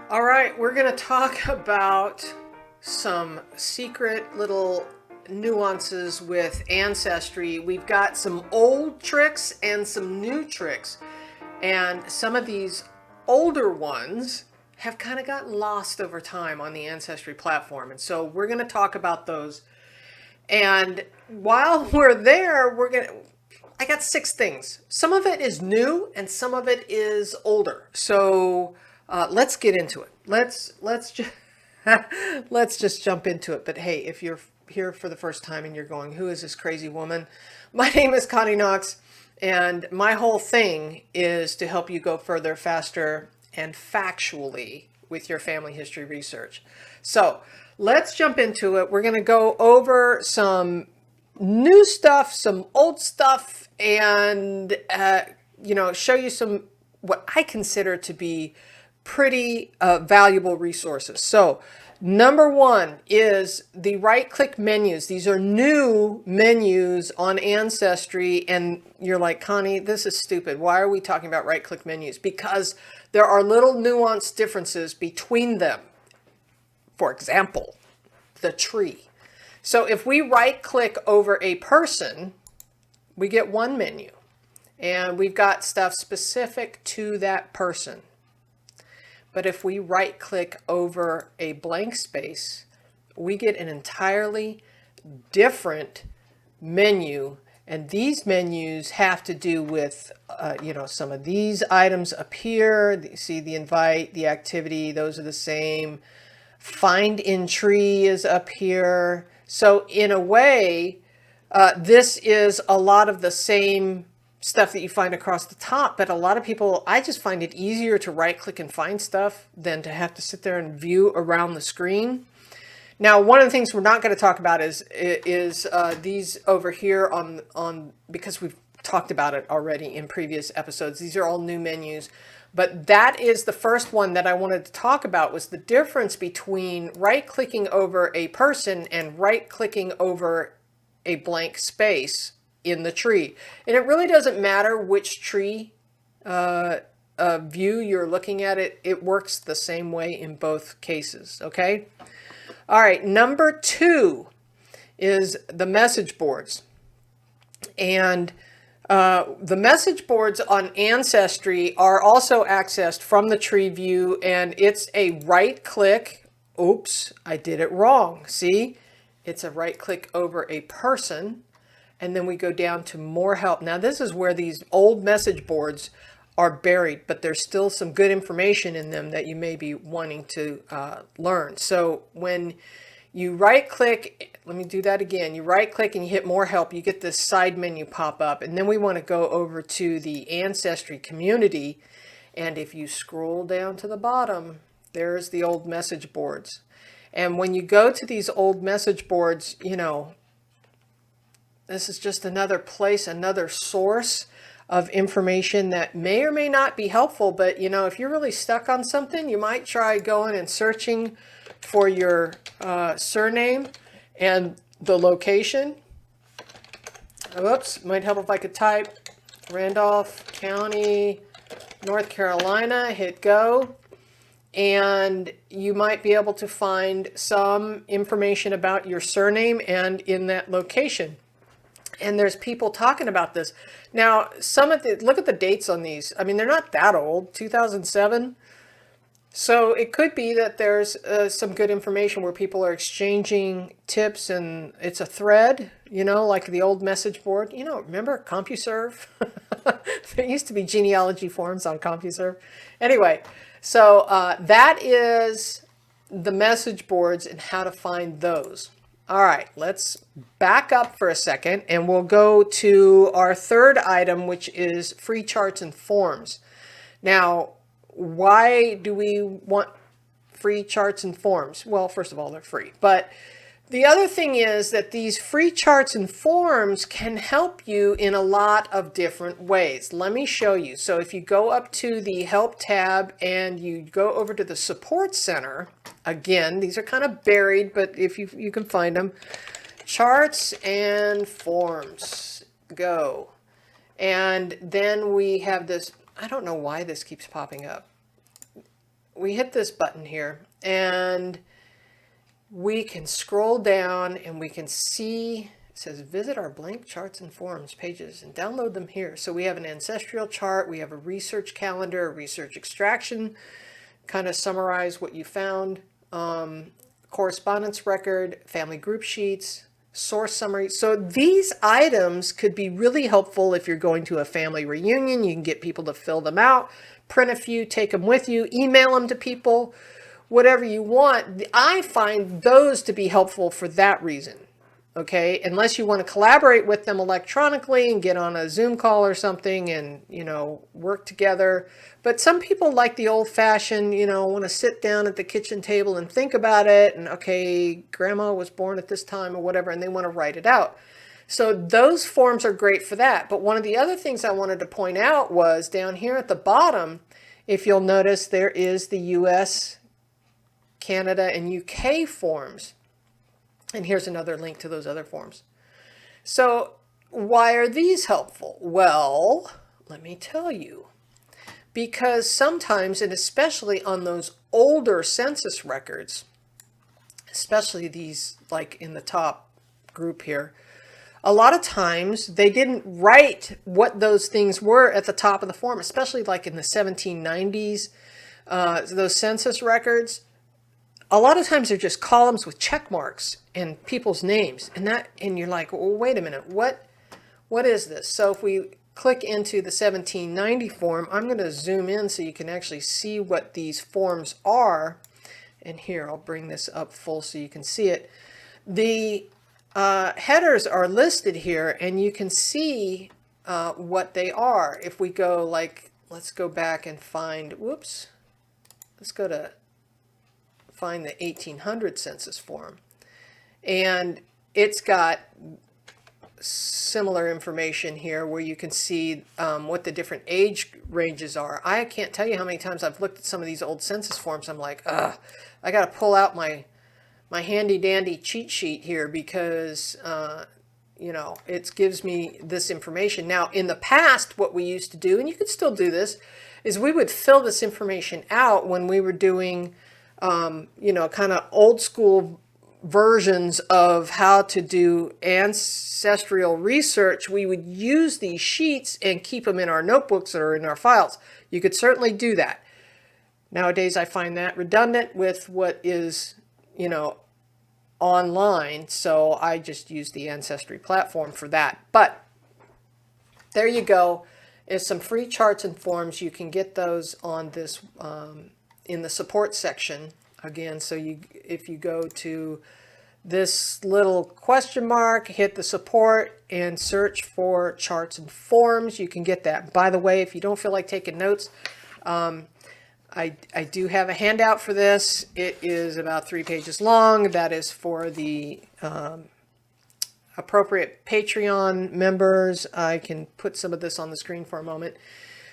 All right, we're going to talk about some secret little nuances with Ancestry. We've got some old tricks and some new tricks. And some of these older ones have kind of gotten lost over time on the Ancestry platform. And so we're going to talk about those. And while we're there, I got 6 things. Some of it is new and some of it is older. So let's get into it. Let's just let's just jump into it. But hey, if you're here for the first time and you're going, who is this crazy woman? My name is Connie Knox, and my whole thing is to help you go further, faster, and factually with your family history research. So let's jump into it. We're going to go over some new stuff, some old stuff, and show you some what I consider to be pretty valuable resources. So number one is the right-click menus. These are new menus on Ancestry, and you're like, Connie, this is stupid. Why are we talking about right-click menus? Because there are little nuanced differences between them. For example, the tree. So if we right-click over a person, we get one menu, and we've got stuff specific to that person. But if we right-click over a blank space, we get an entirely different menu. And these menus have to do with, some of these items up here. You see the invite, the activity, those are the same. Find in tree is up here. So in a way, this is a lot of the same stuff that you find across the top, but a lot of people, I just find it easier to right click and find stuff than to have to sit there and view around the screen. Now, one of the things we're not going to talk about is these over here on because we've talked about it already in previous episodes. These are all new menus, but that is the first one that I wanted to talk about, was the difference between right clicking over a person and right clicking over a blank space in the tree. And it really doesn't matter which tree view you're looking at. It works the same way in both cases. Okay. All right. Number 2 is the message boards. And the message boards on Ancestry are also accessed from the tree view, and it's a right click. Oops, I did it wrong. See, it's a right click over a person. And then we go down to more help. Now this is where these old message boards are buried, but there's still some good information in them that you may be wanting to learn. So when you right click, let me do that again. You right click and you hit more help, you get this side menu pop up. And then we want to go over to the Ancestry community. And if you scroll down to the bottom, there's the old message boards. And when you go to these old message boards, this is just another place, another source of information that may or may not be helpful. But, if you're really stuck on something, you might try going and searching for your surname and the location. Whoops, might help if I could type Randolph County, North Carolina, hit go. And you might be able to find some information about your surname and in that location. And there's people talking about this. Now, look at the dates on these. I mean, they're not that old, 2007. So it could be that there's some good information where people are exchanging tips, and it's a thread, like the old message board. Remember CompuServe? There used to be genealogy forums on CompuServe. Anyway, so that is the message boards and how to find those. All right, let's back up for a second and we'll go to our third item, which is free charts and forms. Now, why do we want free charts and forms? Well, first of all, they're free. But the other thing is that these free charts and forms can help you in a lot of different ways. Let me show you. So if you go up to the Help tab and you go over to the Support Center, again, these are kind of buried, but if you can find them, Charts and Forms, go. And then we have this, I don't know why this keeps popping up. we hit this button here, and we can scroll down and we can see, it says visit our blank charts and forms pages and download them here. So we have an ancestral chart, we have a research calendar, a research extraction, kind of summarize what you found, correspondence record, family group sheets, source summary. So these items could be really helpful if you're going to a family reunion. You can get people to fill them out, print a few, take them with you, email them to people, whatever you want. I find those to be helpful for that reason. Okay, unless you want to collaborate with them electronically and get on a Zoom call or something and, you know, work together. But some people like the old-fashioned, you know, want to sit down at the kitchen table and think about it. And, okay, grandma was born at this time or whatever, and they want to write it out. So those forms are great for that. But one of the other things I wanted to point out was down here at the bottom, if you'll notice, there is the US, Canada, and UK forms. And here's another link to those other forms. So why are these helpful? Well, let me tell you. Because sometimes, and especially on those older census records, especially these like in the top group here, a lot of times they didn't write what those things were at the top of the form, especially like in the 1790s, those census records. A lot of times they're just columns with check marks and people's names, and you're like, well, wait a minute, what is this? So if we click into the 1790 form, I'm going to zoom in so you can actually see what these forms are. And here, I'll bring this up full so you can see it. The headers are listed here, and you can see what they are. If we go let's go back and find, whoops, let's go to find the 1800 census form, and it's got similar information here where you can see what the different age ranges are. I can't tell you how many times I've looked at some of these old census forms. I'm like, I got to pull out my handy dandy cheat sheet here because you know, it gives me this information. Now, in the past, what we used to do, and you could still do this, is we would fill this information out when we were doing you know, kind of old school versions of how to do ancestral research. We would use these sheets and keep them in our notebooks or in our files. You could certainly do that. Nowadays, I find that redundant with what is, you know, online. So I just use the Ancestry platform for that. But there you go. Is some free charts and forms. You can get those on this in the support section again. So if you go to this little question mark, hit the support and search for charts and forms, you can get that. By the way, if you don't feel like taking notes, I do have a handout for this. It is about 3 pages long. That is for the appropriate Patreon members. I can put some of this on the screen for a moment.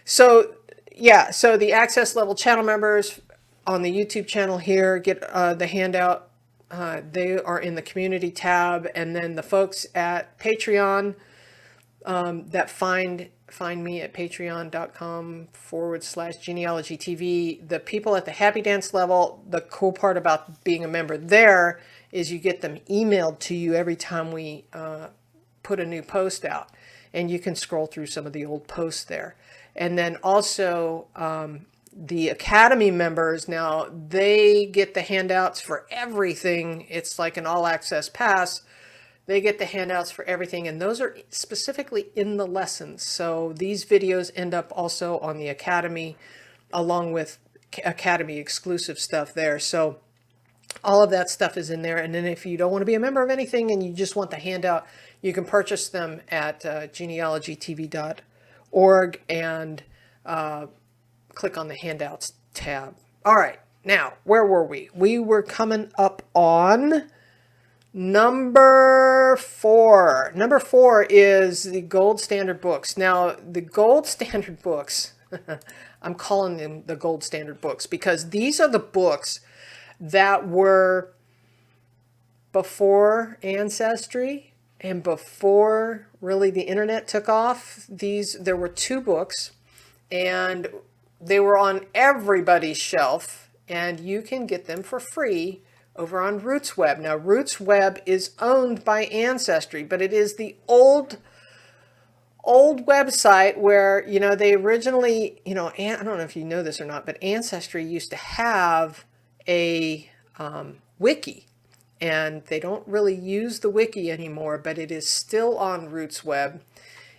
So yeah, so the access level channel members on the YouTube channel here get the handout. They are in the community tab, and then the folks at Patreon that find me at patreon.com/Genealogy TV. The people at the Happy Dance level, the cool part about being a member there is you get them emailed to you every time we put a new post out, and you can scroll through some of the old posts there. And then also the Academy members, now they get the handouts for everything. It's like an all-access pass. They get the handouts for everything, and those are specifically in the lessons. So these videos end up also on the Academy, along with Academy exclusive stuff there. So all of that stuff is in there. And then if you don't want to be a member of anything and you just want the handout, you can purchase them at genealogytv.org and click on the handouts tab. All right, now where were we? We were coming up on number 4. Number 4 is the gold standard books. Now, the gold standard books, I'm calling them the gold standard books because these are the books that were before Ancestry and before really the internet took off. There were 2 books, and they were on everybody's shelf and you can get them for free over on RootsWeb. Now, RootsWeb is owned by Ancestry, but it is the old website where, you know, they originally, you know, I don't know if you know this or not, but Ancestry used to have a wiki, and they don't really use the wiki anymore, but it is still on RootsWeb.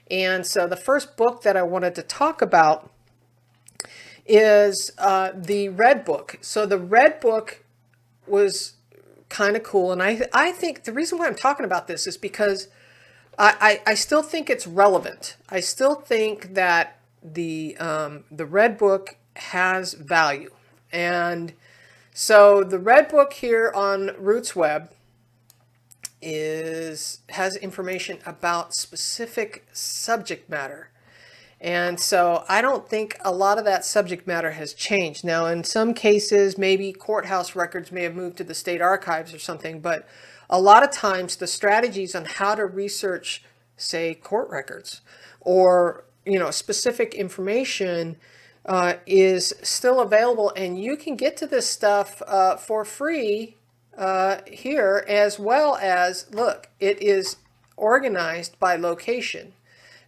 And so the first book that I wanted to talk about is the Red Book. So the Red Book was kind of cool, and I think the reason why I'm talking about this is because I still think it's relevant. I still think that the Red Book has value. And so the Red Book here on RootsWeb has information about specific subject matter. And so I don't think a lot of that subject matter has changed. Now, in some cases, maybe courthouse records may have moved to the state archives or something, but a lot of times the strategies on how to research, say, court records or, you know, specific information is still available, and you can get to this stuff for free here, as well as, look, it is organized by location.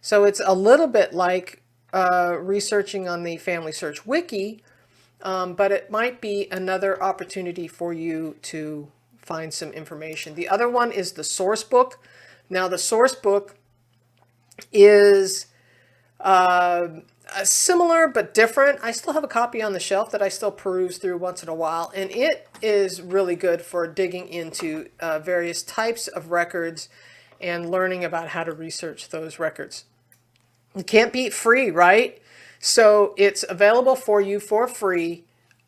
So it's a little bit like researching on the FamilySearch wiki, but it might be another opportunity for you to find some information. The other one is the source book. Now, the source book is similar but different. I still have a copy on the shelf that I still peruse through once in a while, and it is really good for digging into various types of records and learning about how to research those records. You can't beat free, right? So it's available for you for free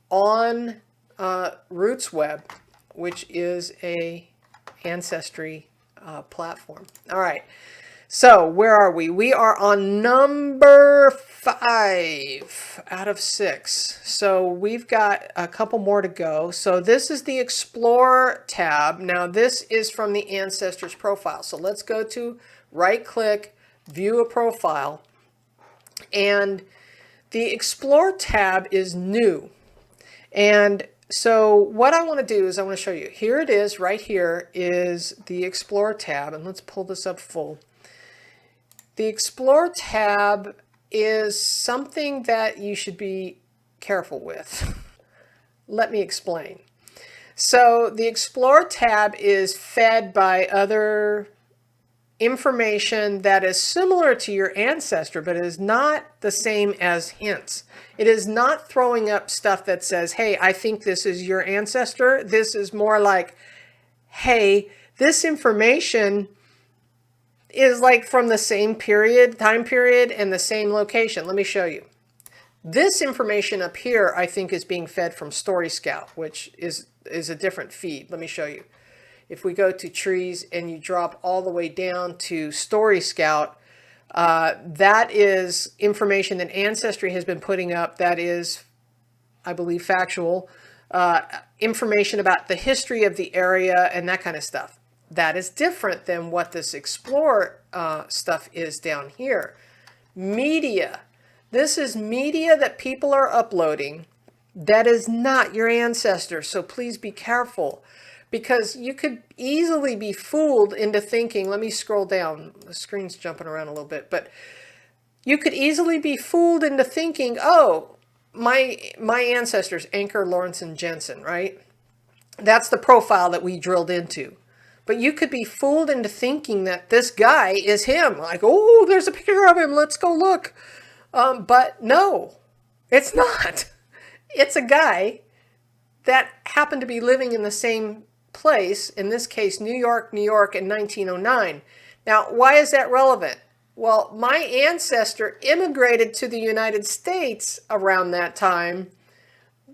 on RootsWeb, which is a Ancestry platform. All right. So where are we? We are on number 5 out of 6. So we've got a couple more to go. So this is the Explore tab. Now this is from the Ancestors profile. So let's go to right click, view a profile. And the Explore tab is new. And so what I want to do is I want to show you. Here it is, right here is the Explore tab. And let's pull this up full. The Explore tab is something that you should be careful with. Let me explain. So the Explore tab is fed by other information that is similar to your ancestor, but it is not the same as hints. It is not throwing up stuff that says, hey, I think this is your ancestor. This is more like, hey, this information is like from the same time period and the same location. Let me show you. This information up here, I think, is being fed from Story Scout, which is a different feed. Let me show you. If we go to trees and you drop all the way down to Story Scout, that is information that Ancestry has been putting up that is, I believe, factual, information about the history of the area and that kind of stuff. That is different than what this Explore stuff is down here. Media. This is media that people are uploading that is not your ancestor. So please be careful, because you could easily be fooled into thinking, let me scroll down, the screen's jumping around a little bit, but you could easily be fooled into thinking, oh, my ancestors, Anchor, Lawrence, and Jensen, right? That's the profile that we drilled into. But you could be fooled into thinking that this guy is him. Like, oh, there's a picture of him. Let's go look. But no, it's not. It's a guy that happened to be living in the same place, in this case, New York, in 1909. Now, why is that relevant? Well, my ancestor immigrated to the United States around that time,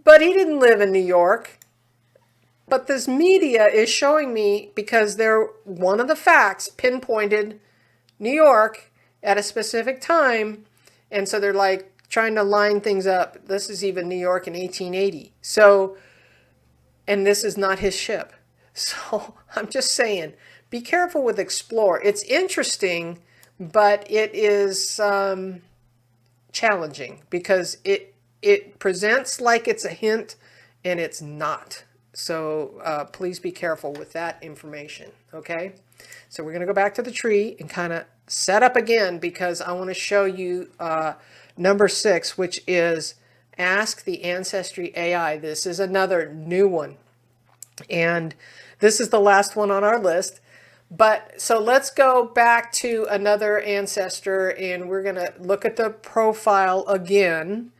but he didn't live in New York. But this media is showing me, because one of the facts pinpointed New York at a specific time. And so they're like trying to line things up. This is even New York in 1880. So, and this is not his ship. So I'm just saying, be careful with Explore. It's interesting, but it is challenging, because it presents like it's a hint, and it's not. So please be careful with that information, okay? So we're going to go back to the tree and kind of set up again, because I want to show you number 6, which is Ask the Ancestry AI. This is another new one. And this is the last one on our list. But so let's go back to another ancestor, and we're going to look at the profile again.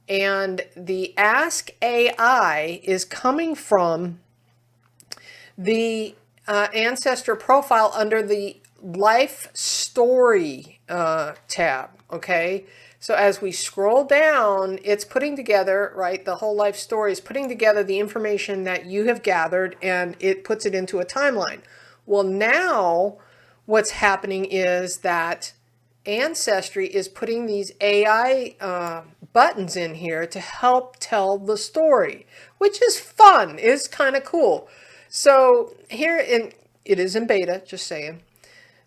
And the Ask AI is coming from the ancestor profile under the Life Story tab, okay? So as we scroll down, it's putting together, right, the whole life story is putting together the information that you have gathered, and it puts it into a timeline. Well, now what's happening is that Ancestry is putting these AI buttons in here to help tell the story, which is fun. It's kind of cool. So here, it is in beta, just saying.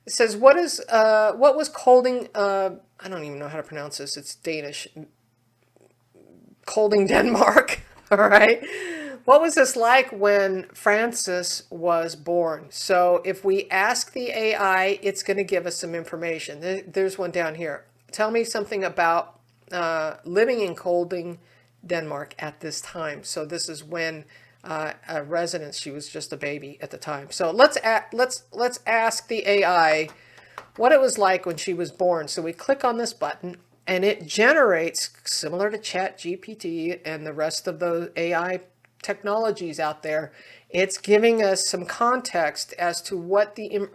It says, what was Kolding, I don't even know how to pronounce this. It's Danish. Kolding, Denmark. All right. What was this like when Francis was born? So if we ask the AI, it's going to give us some information. There's one down here. Tell me something about living in Kolding, Denmark at this time. So this is when a resident, she was just a baby at the time. So let's ask the AI what it was like when she was born. So we click on this button, and it generates, similar to ChatGPT and the rest of the AI technologies out there, it's giving us some context as to what the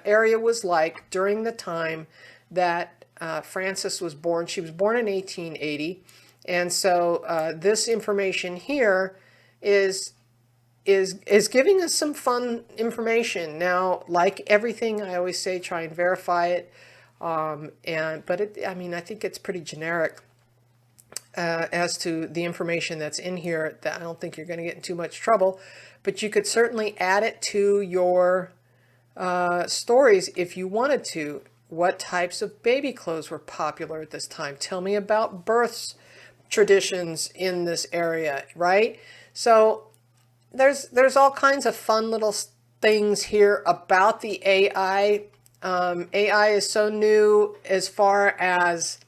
area was like during the time that Frances was born. She was born in 1880, and so this information here is giving us some fun information. Now, like everything, I always say try and verify it, but I mean, I think it's pretty generic as to the information that's in here. That I don't think you're going to get in too much trouble, but you could certainly add it to your stories if you wanted to. What types of baby clothes were popular at this time? Tell me about births traditions in this area, right? So there's all kinds of fun little things here about the AI. AI is so new as far as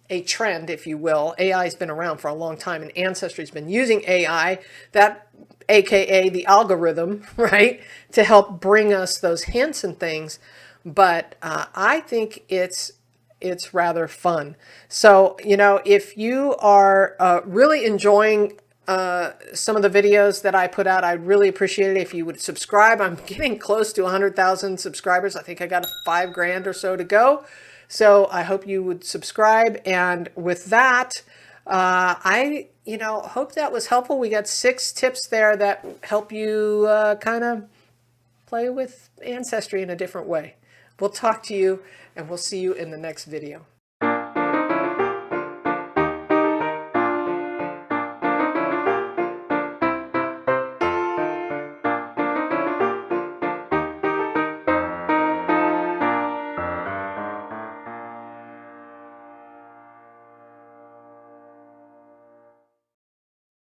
a trend, if you will. AI has been around for a long time, and Ancestry's been using AI, that AKA the algorithm, right, to help bring us those hints and things. But I think it's rather fun. So, you know, if you are really enjoying some of the videos that I put out, I'd really appreciate it if you would subscribe. I'm getting close to 100,000 subscribers. I think I got 5 grand or so to go. So I hope you would subscribe. And with that, I hope that was helpful. We got 6 tips there that help you kind of play with Ancestry in a different way. We'll talk to you, and we'll see you in the next video.